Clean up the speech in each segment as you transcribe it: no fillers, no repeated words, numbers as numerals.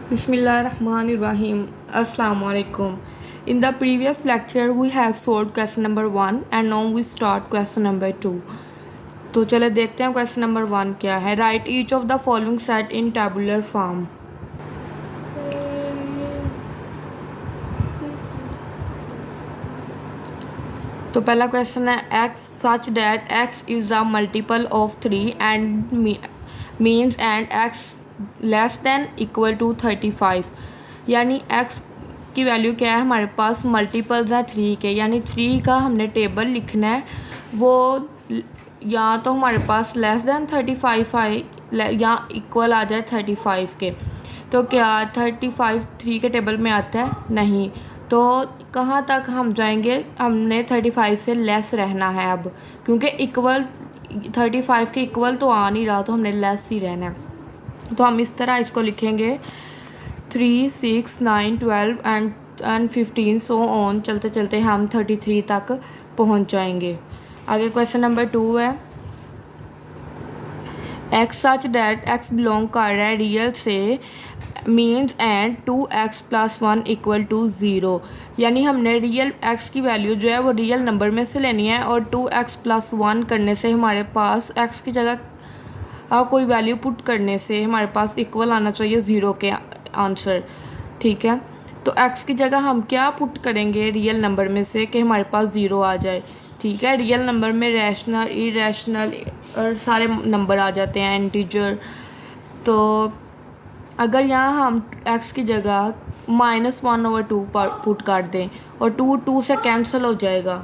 Bismillahirrahmanirrahim. Assalamualaikum. In the previous lecture, we have solved question number 1 and now we start question number 2. तो चले देखते हैं question number 1 क्या है. Write each of the following set in tabular form. तो पहला question है x such that x is a multiple of 3 and means and x less than equal to 35. यानी x की वैल्यू क्या है, हमारे पास मल्टीपल्स हैं 3 के, यानी 3 का हमने टेबल लिखना है. वो या तो हमारे पास लेस देन 35 है या इक्वल आ जाए 35 के. तो क्या 35 3 के टेबल में आता है? नहीं. तो कहाँ तक हम जाएंगे, हमने 35 से लेस रहना है अब, क्योंकि इक्वल 35 के इक्वल तो आ नहीं रहा, तो हमने लेस ही रहना है. तो हम इस तरह इसको लिखेंगे 3, 6, 9, 12 एंड 15 सो ऑन. चलते चलते हम 33 तक पहुंच जाएंगे. आगे क्वेश्चन नंबर 2 है x such that x belong कर रहा है रियल से मीन्स एंड 2x + 1 = 0. यानी हमने रियल x की वैल्यू जो है वो रियल नंबर में से लेनी है और 2x + 1 करने से हमारे पास x की जगह कोई वैल्यू पुट करने से हमारे पास इक्वल आना चाहिए 0 के आंसर. ठीक है, तो x की जगह हम क्या पुट करेंगे रियल नंबर में से कि हमारे पास 0 आ जाए. ठीक है, रियल नंबर में रैशनल, इरेशनल और सारे नंबर आ जाते हैं, इंटीजर. तो अगर यहाँ हम x की जगह -1/2 पुट कर दें और 2 से कैंसिल हो जाएगा,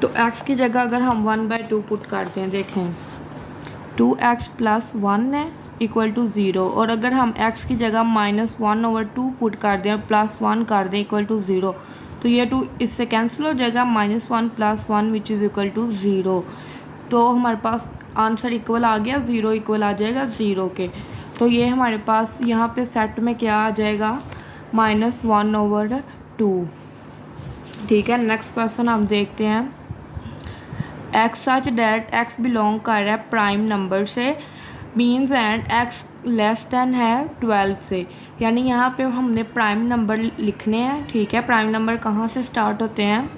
तो x की जगह अगर हम 1/2 पुट कर दें, देखें 2x + 1 है = 0. और अगर हम x की जगह -1/2 पुट कर दें और +1 कर दें = 0, तो ये 2 इससे कैंसिल हो जाएगा. -1 + 1 विच इज़ = 0. तो हमारे पास आंसर इक्वल आ गया, 0 इक्वल आ जाएगा 0 के. तो ये हमारे पास यहाँ पे सेट में क्या आ जाएगा, -1/2. ठीक है, नेक्स्ट क्वेश्चन हम देखते हैं. X such that x belong कर रहा है प्राइम नंबर से means and x less then है 12 से. यानी यहाँ पे हमने प्राइम नंबर लिखने हैं. ठीक है, प्राइम नंबर कहाँ से स्टार्ट होते हैं,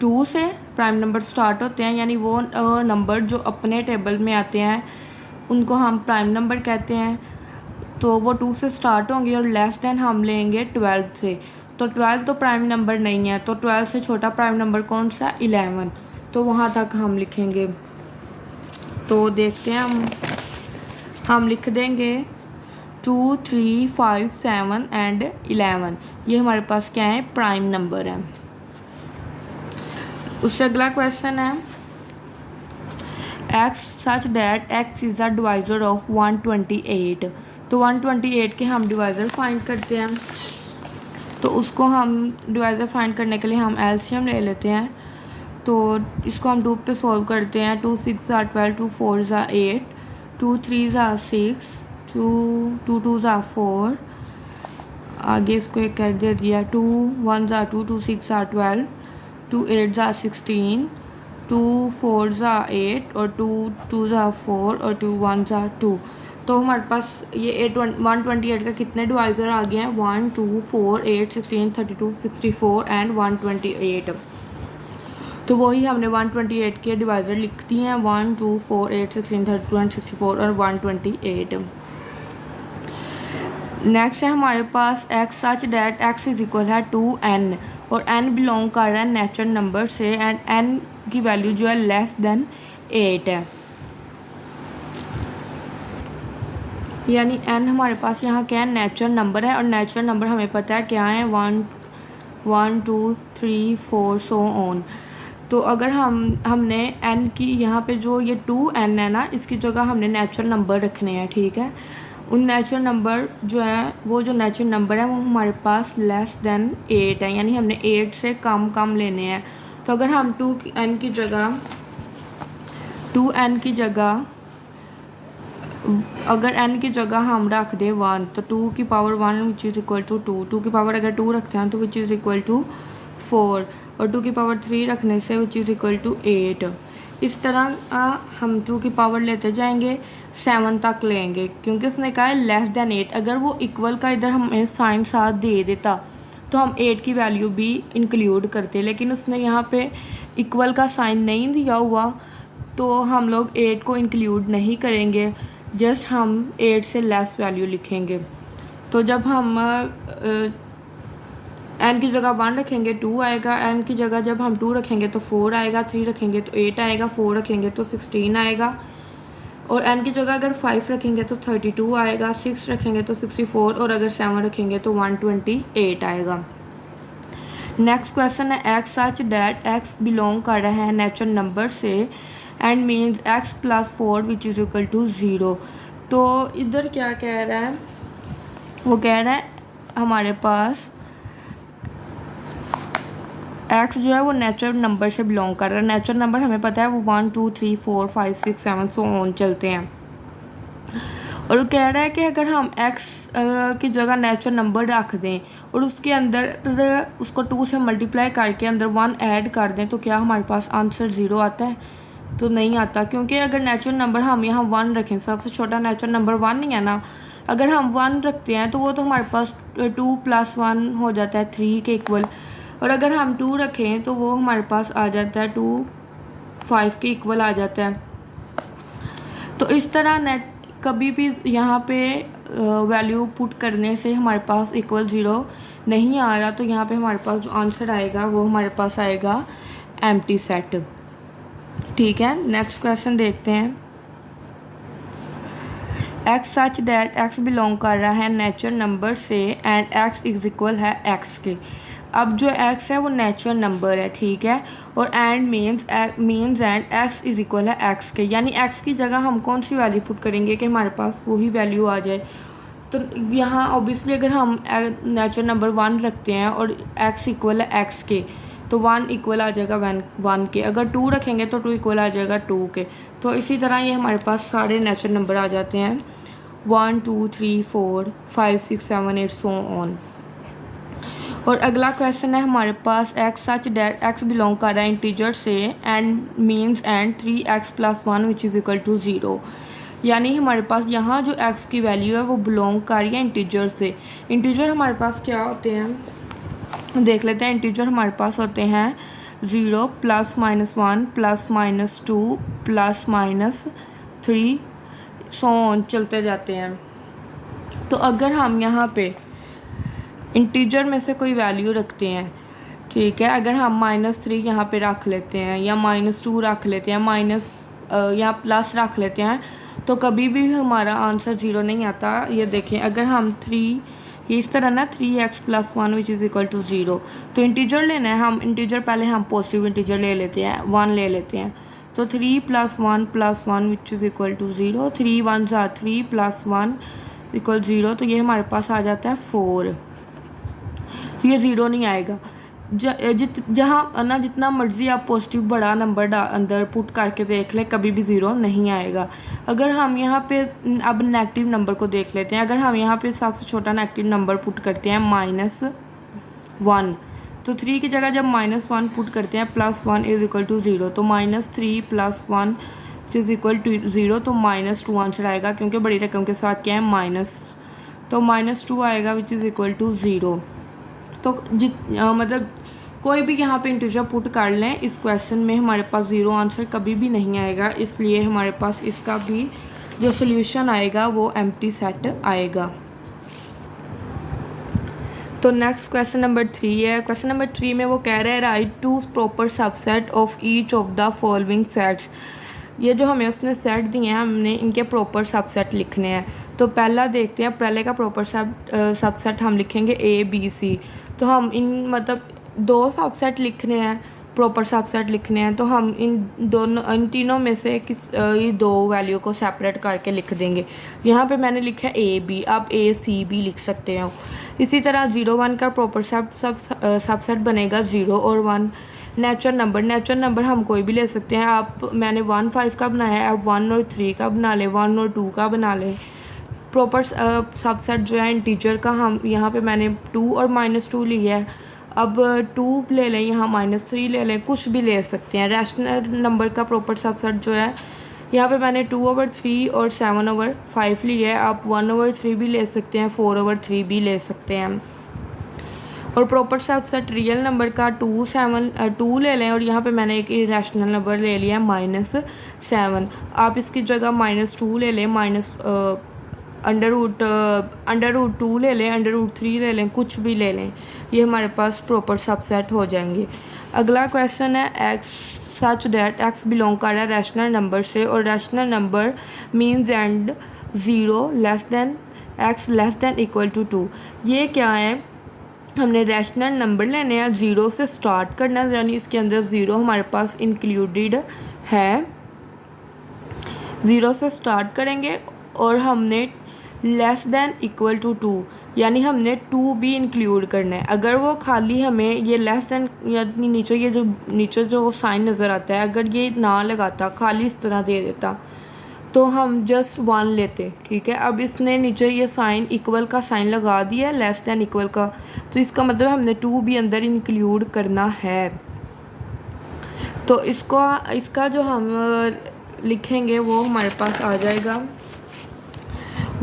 2 से प्राइम नंबर स्टार्ट होते हैं. यानी वो नंबर जो अपने टेबल में आते हैं उनको हम प्राइम नंबर कहते हैं. तो वो 2 से स्टार्ट होंगे और लेस देन हम लेंगे 12 से. तो 12 तो प्राइम नंबर नहीं है, तो 12 से छोटा प्राइम नंबर कौन सा, 11. तो वहाँ तक हम लिखेंगे. तो देखते हैं हम लिख देंगे 2, 3, 5, 7 एंड 11. ये हमारे पास क्या है, प्राइम नंबर है. उससे अगला क्वेश्चन है x such that x is the divisor of 128. तो 128 के हम डिवाइज़र फाइंड करते हैं. तो उसको हम डिवाइज़र फाइंड करने के लिए हम एलसीएम ले लेते हैं. तो इसको हम 2 पे सॉल्व करते हैं. 2 6 12, 2 4 8, 2 3 6, 2 2 4. आगे इसको एक कर दे दिया. 2 1 2, 2 6 12, 2 8 16, 2 4 8 और 2 2 4 और 2 1 2. तो हमारे पास ये 128 का कितने डिवाइज़र आ गए हैं, 1 2 4 8 16 32 64 एंड 128. तो वही हमने 128 के डिवाइज़र लिख दिए हैं, 1 2 4 8 16 32 एंड 64 और 128. नेक्स्ट है हमारे पास X such that X is equal है 2n और n बिलोंग कर रहा है नेचुरल नंबर से एंड n की वैल्यू जो है लेस देन 8 है. यानी n हमारे पास यहाँ क्या है, नेचुरल नंबर है. और नेचुरल नंबर हमें पता है क्या है, 1 2 3 4 सो ऑन. तो अगर हमने n की यहाँ पे जो ये 2n है ना, इसकी जगह हमने नेचुरल नंबर रखने हैं. ठीक है, उन नेचुरल नंबर जो है, वो जो नेचुरल नंबर है वो हमारे पास लेस देन 8 है. यानी हमने 8 से कम लेने हैं. तो अगर हम 2n की जगह अगर n की जगह हम रख दें 1, तो 2 की power 1 which is equal to 2. 2 की पावर अगर 2 रखते हैं तो विच इज़ इक्वल टू 4 और 2 की पावर 3 रखने से विच इज़ इक्वल टू 8. इस तरह हम 2 की पावर लेते जाएंगे 7 तक लेंगे, क्योंकि उसने कहा है लेस देन 8। अगर वो इक्वल का इधर हमें साइन साथ दे देता तो हम 8 की वैल्यू भी इंक्लूड करते, लेकिन उसने यहाँ पे इक्वल का साइन नहीं दिया हुआ, तो हम लोग 8 को इंक्लूड नहीं करेंगे, जस्ट हम 8 से लेस वैल्यू लिखेंगे। तो जब हम n की जगह 1 रखेंगे 2 आएगा, n की जगह जब हम 2 रखेंगे तो 4 आएगा, 3 रखेंगे तो 8 आएगा, 4 रखेंगे तो 16 आएगा, और n की जगह अगर 5 रखेंगे तो 32 आएगा, 6 रखेंगे तो 64, और अगर 7 रखेंगे तो 128 आएगा। नेक्स्ट क्वेश्चन है x such that x belong कर रहा है नेचुरल नंबर से and means x + 4 which is equal to 0। तो इधर क्या कह रहा है, वो कह रहा है हमारे पास x जो है वो नेचुरल नंबर से बिलोंग कर रहा है। नेचुरल नंबर हमें पता है वो 1 2 3 4 5 6 7 सो ऑन चलते हैं, और वो कह रहा है कि अगर हम x की जगह नेचुरल नंबर रख दें और उसके अंदर उसको 2 से मल्टीप्लाई करके अंदर 1 ऐड कर दें, तो क्या हमारे पास आंसर 0 आता है? तो नहीं आता, क्योंकि अगर नेचुरल नंबर हम यहाँ 1 रखें, सबसे छोटा नेचुरल नंबर 1 नहीं है ना, अगर हम 1 रखते हैं तो वो तो हमारे पास 2 + 1 हो जाता है 3 के इक्वल, और अगर हम 2 रखें तो वो हमारे पास आ जाता है 2 5 के इक्वल आ जाता है। तो इस तरह कभी भी यहाँ पे वैल्यू पुट करने से हमारे पास इक्वल 0 नहीं आ रहा, तो यहाँ पे हमारे पास जो आंसर आएगा वो हमारे पास आएगा एम्प्टी सेट। ठीक है, नेक्स्ट क्वेश्चन देखते हैं। x such that x belong कर रहा है नेचुरल नंबर से एंड x इज इक्वल है x के। अब जो x है वो नेचुरल नंबर है, ठीक है, और and means and x is equal है x के, यानी x की जगह हम कौन सी वैल्यू पुट करेंगे कि हमारे पास वही वैल्यू आ जाए। तो यहाँ ऑब्वियसली अगर हम नेचुरल नंबर 1 रखते हैं और x इक्वल है x के, तो 1 इक्वल आ जाएगा 1 के, अगर 2 रखेंगे तो 2 इक्वल आ जाएगा 2 के। तो इसी तरह ये हमारे पास सारे नेचुरल नंबर आ जाते हैं 1 2 3 4 5 6 7 8 सो ऑन। और अगला क्वेश्चन है हमारे पास x such that x belong कर रहा है इंटीजर से and means and 3x + 1 which is equal to 0, यानी हमारे पास यहाँ जो x की वैल्यू है वो बिलोंग कर रही है इंटीजर से। इंटीजर हमारे पास क्या होते हैं देख लेते हैं। इंटीजर हमारे पास होते हैं 0 +- 1 +- 2 +- 3 सो ऑन चलते जाते हैं। तो अगर हम यहाँ पे इंटीजर में से कोई वैल्यू रखते हैं, ठीक है, अगर हम -3 यहाँ पे रख लेते हैं या -2 रख लेते हैं, माइनस या प्लस रख लेते हैं, तो कभी भी हमारा आंसर 0 नहीं आता। ये देखें, अगर हम 3 इस तरह ना 3x + 1 which is equal to 0, तो इंटीजर लेना है, हम इंटीजर पहले हम पॉजिटिव इंटीजर ले लेते हैं, 1 ले लेते हैं। तो 3 + 1 + 1 which is equal to 0, 3 1 = 3 + 1 equal 0, तो ये हमारे पास आ जाता है 4। तो ये 0 नहीं आएगा। जहाँ ना जितना मर्ज़ी आप पॉजिटिव बड़ा नंबर अंदर पुट करके देख लें, कभी भी 0 नहीं आएगा। अगर हम यहाँ पे अब नेगेटिव नंबर को देख लेते हैं, अगर हम यहाँ पे सबसे छोटा नेगेटिव नंबर पुट करते हैं -1, तो 3 की जगह जब -1 पुट करते हैं +1 इज़ इक्वल टू 0, तो -3 + 1 इज़ इक्वल टू 0, तो -2 आंसर आएगा, क्योंकि बड़ी रकम के साथ क्या है माइनस, तो -2 आएगा विच इज़ इक्वल टू 0। तो मतलब कोई भी यहाँ पे इंटीजर पुट कर लें, इस क्वेश्चन में हमारे पास 0 आंसर कभी भी नहीं आएगा, इसलिए हमारे पास इसका भी जो सोल्यूशन आएगा वो एम्प्टी सेट आएगा। तो नेक्स्ट क्वेश्चन नंबर 3 है। क्वेश्चन नंबर 3 में वो कह रहे हैं right 2 proper subset of each of the following sets. ये जो हमें उसने सेट दिए हैं, हमने इनके प्रॉपर सबसेट लिखने हैं। तो पहला देखते हैं, पहले का प्रॉपर सबसेट हम लिखेंगे A B C। तो हम इन मतलब 2 सबसेट लिखने हैं, प्रॉपर सबसेट लिखने हैं, तो हम इन तीनों में से ये 2 वैल्यू को सेपरेट करके लिख देंगे। यहाँ पे मैंने लिखा है AB, आप ACB लिख सकते हो। इसी तरह 0 1 का प्रॉपर सबसेट बनेगा 0 और 1। नेचुरल नंबर हम कोई भी ले सकते हैं। मैंने 1 5 का बनाया है, आप 1 और 3 का बना लें, 1 और 2 का बना लें। प्रॉपर सबसेट जो है इंटीजर का, हम यहाँ पे मैंने 2 और -2 लिया है। अब 2 ले लें, यहाँ -3 ले लें, कुछ भी ले सकते हैं। रैशनल नंबर का प्रॉपर सबसेट जो है, यहाँ पे मैंने 2/3 और 7/5 ली है। आप 1/3 भी ले सकते हैं, 4/3 भी ले सकते हैं। और प्रॉपर सबसेट रियल नंबर का 2 ले लें, और यहाँ पे मैंने एक इरेशनल नंबर ले लिया है -7। आप इसकी जगह -2 ले लें, अंडर रूट 2 ले लें, अंडर रूट 3 ले लें, कुछ भी ले लें, ये हमारे पास प्रॉपर सबसेट हो जाएंगे। अगला क्वेश्चन है x such that x belong कर रहा है रैशनल नंबर से, और rational number means and 0 less than x less than equal to 2। ये क्या है, हमने रैशनल नंबर लेने हैं, 0 से स्टार्ट करना है, यानी इसके अंदर 0 हमारे पास इंक्लूडेड है। 0 से स्टार्ट करेंगे और हमने लेस देन इक्वल टू 2, यानी हमने 2 भी इंक्लूड करना है। अगर वो खाली हमें ये लेस देन यानी नीचे जो साइन नज़र आता है, अगर ये ना लगाता, खाली इस तरह दे देता, तो हम जस्ट 1 लेते। ठीक है, अब इसने नीचे ये साइन इक्वल का साइन लगा दिया है, लेस देन इक्वल का, तो इसका मतलब हमने 2 भी अंदर इंक्लूड करना है। तो इसका जो हम लिखेंगे वो हमारे पास आ जाएगा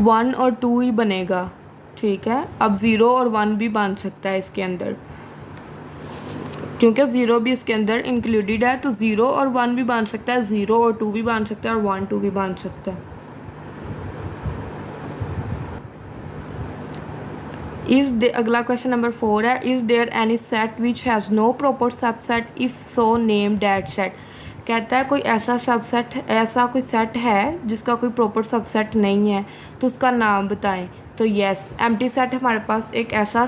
1 और 2 ही बनेगा। ठीक है, अब 0 और 1 भी बन सकता है इसके अंदर, क्योंकि 0 भी इसके अंदर इंक्लूडेड है, तो 0 और 1 भी बन सकता है, 0 और 2 भी बन सकता है, और 1 2 भी बन सकता है। अगला क्वेश्चन नंबर 4 है, is there any set which has no proper subset, if so name that set. कहता है कोई ऐसा कोई सेट है जिसका कोई प्रॉपर सबसेट नहीं है, तो उसका नाम बताएं। तो यस, एम्प्टी सेट हमारे पास एक ऐसा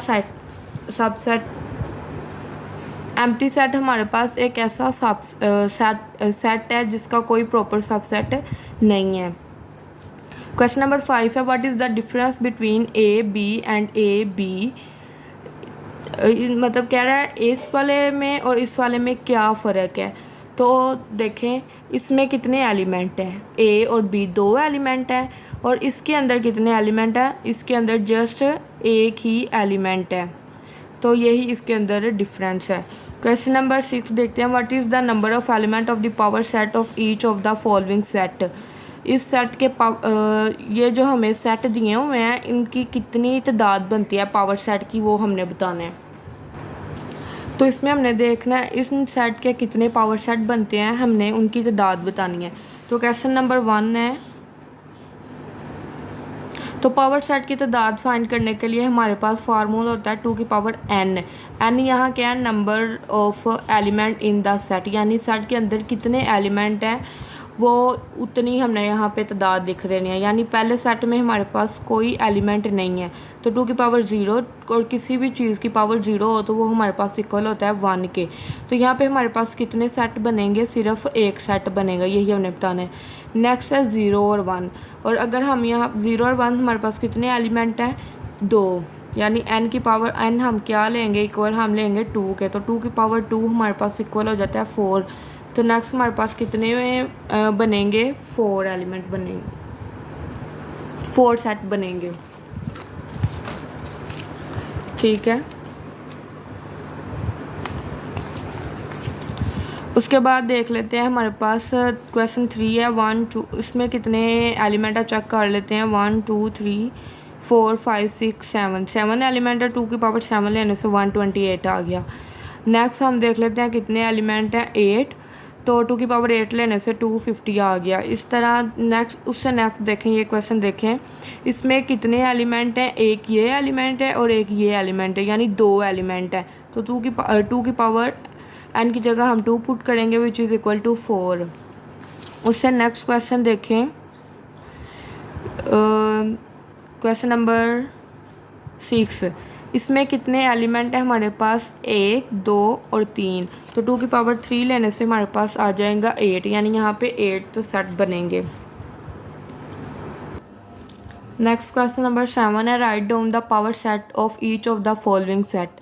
सेट है जिसका कोई प्रॉपर सबसेट नहीं है। क्वेश्चन नंबर 5 है, what is the difference between A B and A B. मतलब कह रहा है इस वाले में और इस वाले में क्या फ़र्क है। तो देखें, इसमें कितने एलिमेंट हैं, ए और बी 2 एलिमेंट हैं, और इसके अंदर कितने एलिमेंट हैं, इसके अंदर जस्ट एक ही एलिमेंट है। तो यही इसके अंदर डिफरेंस है। क्वेश्चन नंबर 6 देखते हैं, what is the number of element of the power set of each of the following set. इस सेट के ये जो हमें सेट दिए हुए हैं, इनकी कितनी तादाद बनती है पावर सेट की, वो हमने बताना है। तो इसमें हमने देखना है इस सेट के कितने पावर सेट बनते हैं, हमने उनकी तादाद बतानी है। तो क्वेश्चन नंबर 1 है, तो पावर सेट की तादाद फाइंड करने के लिए हमारे पास फार्मूला होता है 2 की पावर n। n यहाँ क्या है, number of element in the set, यानी सेट के अंदर कितने एलिमेंट हैं वो उतनी हमने यहाँ पे तादाद लिख देनी है। यानी पहले सेट में हमारे पास कोई एलिमेंट नहीं है, तो 2 की पावर 0, और किसी भी चीज़ की पावर 0 हो तो वो हमारे पास इक्वल होता है 1 के। तो यहाँ पे हमारे पास कितने सेट बनेंगे, सिर्फ एक सेट बनेगा, यही हमने बताना है। नेक्स्ट है 0 और 1, और अगर हम यहाँ 0 और 1 हमारे पास कितने एलिमेंट हैं, 2, यानी n की पावर n हम क्या लेंगे, इक्वल हम लेंगे 2 के। तो 2 की पावर 2 हमारे पास इक्वल हो जाता है 4। तो नेक्स्ट हमारे पास कितने बनेंगे, 4 एलिमेंट बनेंगे, 4 सेट बनेंगे। ठीक है, उसके बाद देख लेते हैं हमारे पास क्वेश्चन 3 है, 1 2, इसमें कितने एलिमेंट है चेक कर लेते हैं। 1 2 3 4 5 6 7 एलिमेंट है, 2 की पावर 7 लेने से 128 आ गया। नेक्स्ट हम देख लेते हैं कितने एलिमेंट हैं, 8, तो 2 की पावर 8 लेने से 250 आ गया। इस तरह नेक्स्ट देखें, ये क्वेश्चन देखें, इसमें कितने एलिमेंट हैं, एक ये एलिमेंट है और एक ये एलिमेंट है, यानी 2 एलिमेंट है। तो 2 की पावर n की जगह हम 2 पुट करेंगे, विच इज़ इक्वल टू 4। उससे नेक्स्ट क्वेश्चन देखें, क्वेश्चन नंबर 6, इसमें कितने एलिमेंट है हमारे पास, 1 2 और 3। तो 2 की पावर 3 लेने से हमारे पास आ जाएगा 8, यानी यहाँ पे 8 तो सेट बनेंगे। नेक्स्ट क्वेश्चन नंबर 7 है, write down the power set of each of the following set.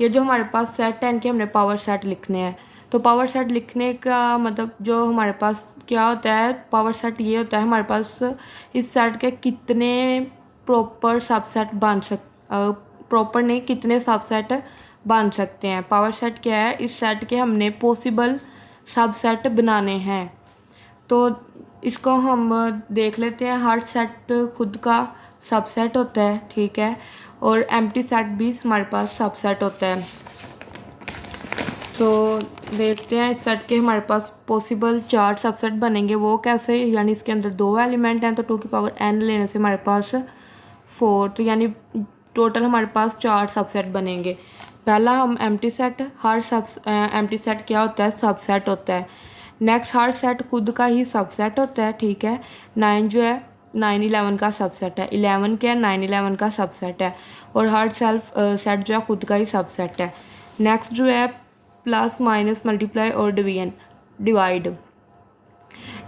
ये जो हमारे पास सेट है, इनके हमने पावर सेट लिखने हैं। तो पावर सेट लिखने का मतलब जो हमारे पास क्या होता है, पावर सेट ये होता है हमारे पास इस सेट के कितने प्रॉपर सबसेट बन प्रॉपर नहीं, कितने सबसेट बन सकते हैं। पावर सेट क्या है, इस सेट के हमने पॉसिबल सबसेट बनाने हैं। तो इसको हम देख लेते हैं। हर सेट खुद का सबसेट होता है, ठीक है, और एम्प्टी सेट भी हमारे पास सबसेट होता है। तो देखते हैं इस सेट के हमारे पास पॉसिबल 4 सबसेट बनेंगे, वो कैसे, यानी इसके अंदर 2 एलिमेंट हैं तो 2 की पावर n लेने से हमारे पास 4, तो यानी टोटल हमारे पास 4 सबसेट बनेंगे। पहला हम एम्प्टी सेट, हर एम्प्टी सेट क्या होता है, सबसेट होता है। नेक्स्ट हर सेट खुद का ही सबसेट होता है, ठीक है। 9 जो है 9 11 का सबसेट है, 11 क्या है 9 11 का सबसेट है, और हर सेल्फ सेट जो है खुद का ही सबसेट है। नेक्स्ट जो है प्लस माइनस मल्टीप्लाई और डिवाइड,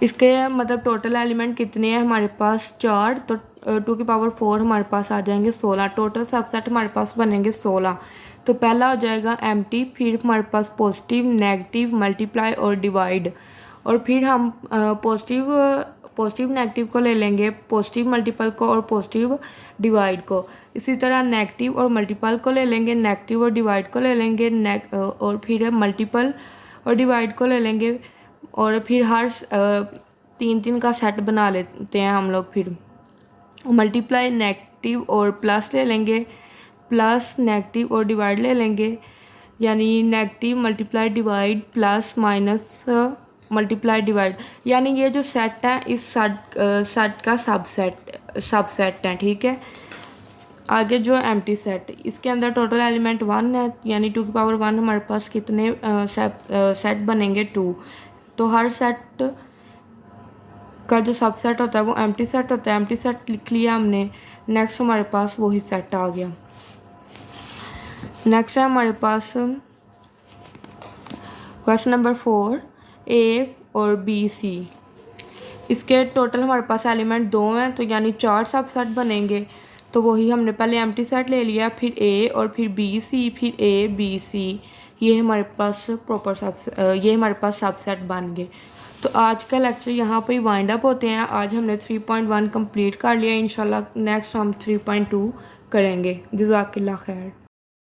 इसके मतलब टोटल एलिमेंट कितने हैं हमारे पास 4, तो 2 की पावर 4 हमारे पास आ जाएंगे 16। टोटल सबसेट हमारे पास बनेंगे 16। तो पहला हो जाएगा एम्प्टी, फिर हमारे पास पॉजिटिव, नेगेटिव, मल्टीप्लाई और डिवाइड, और फिर हम पॉजिटिव नेगेटिव को ले लेंगे, पॉजिटिव मल्टीपल को और पॉजिटिव डिवाइड को। इसी तरह नेगेटिव और मल्टीपल को ले लेंगे, नेगेटिव और डिवाइड को ले लेंगे, और फिर मल्टीपल और डिवाइड को ले लेंगे, और फिर हर 3 का सेट बना लेते हैं हम लोग। फिर मल्टीप्लाई नेगेटिव और प्लस ले लेंगे, प्लस नेगेटिव और डिवाइड ले लेंगे, यानी negative multiply divide plus minus multiply divide, यानी ये जो सेट है इस सेट का सबसेट है, ठीक है। आगे जो एम्प्टी सेट, इसके अंदर टोटल एलिमेंट 1 है, यानी 2 की पावर 1 हमारे पास कितने सेट बनेंगे 2। तो हर सेट का जो सबसेट होता है वो एम्प्टी सेट होता है। एम्प्टी सेट लिख लिया हमने। नेक्स्ट हमारे पास वही सेट आ गया। नेक्स्ट है हमारे पास क्वेश्चन नंबर 4, ए और बी सी। इसके टोटल हमारे पास एलिमेंट 2 हैं, तो यानी 4 सबसेट बनेंगे। तो वही हमने पहले एम्प्टी सेट ले लिया, फिर ए और फिर बी सी, फिर ए बी सी, ये हमारे पास ये हमारे पास सबसेट बन गए। तो आज का लेक्चर यहाँ पे वाइंड अप होते हैं। आज हमने 3.1 कंप्लीट कर लिया। इंशाल्लाह नेक्स्ट हम 3.2 करेंगे। जज़ाकिल्लाह खैर।